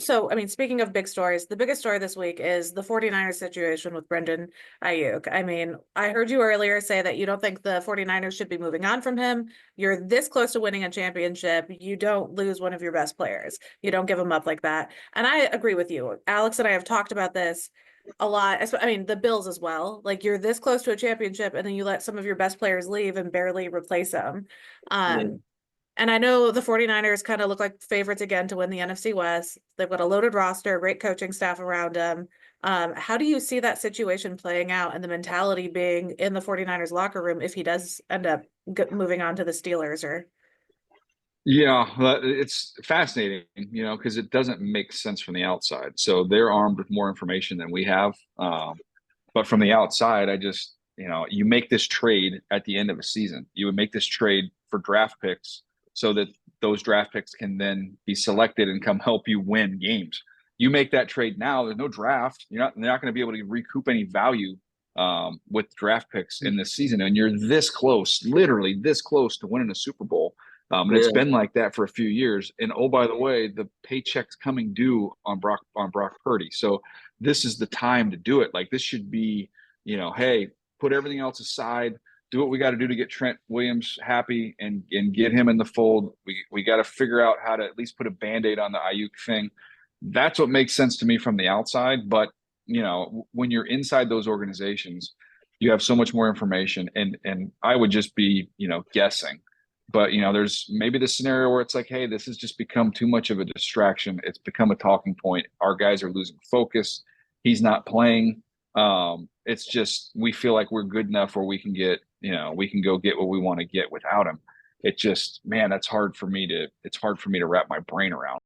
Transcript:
So, I mean, speaking of big stories, the biggest story this week is the 49ers situation with Brendan Aiyuk. I mean, I heard you earlier say that you don't think the 49ers should be moving on from him. You're this close to winning a championship. You don't lose one of your best players. You don't give him up like that. And I agree with you. Alex and I have talked about this a lot. I mean, the Bills as well. Like, you're this close to a championship and then you let some of your best players leave and barely replace them. Yeah. Um, and I know the 49ers kind of look like favorites again to win the NFC West. They've got a loaded roster, great coaching staff around them. How do you see that situation playing out and the mentality being in the 49ers locker room if he does end up moving on to the Steelers or Yeah, it's fascinating, because it doesn't make sense from the outside. So they're armed with more information than we have. But from the outside, I just, you make this trade at the end of a season. You would make this trade for draft picks so that those draft picks can then be selected and come help you win games. You make that trade now, there's no draft. They're not going to be able to recoup any value with draft picks in this season. And you're this close, literally this close to winning a Super Bowl. And it's Yeah. been like that for a few years. And oh, by the way, the paycheck's coming due on Brock Purdy. So this is the time to do it. Like this should be, hey, put everything else aside, do what we got to do to get Trent Williams happy and get him in the fold. We got to figure out how to at least put a Band-Aid on the Aiyuk thing. That's what makes sense to me from the outside. But, when you're inside those organizations, you have so much more information. And I would just be, guessing. But, there's maybe the scenario where it's like, hey, this has just become too much of a distraction. It's become a talking point. Our guys are losing focus. He's not playing. It's just we feel like we're good enough where we can go get what we want to get without him. It just, man, it's hard for me to wrap my brain around.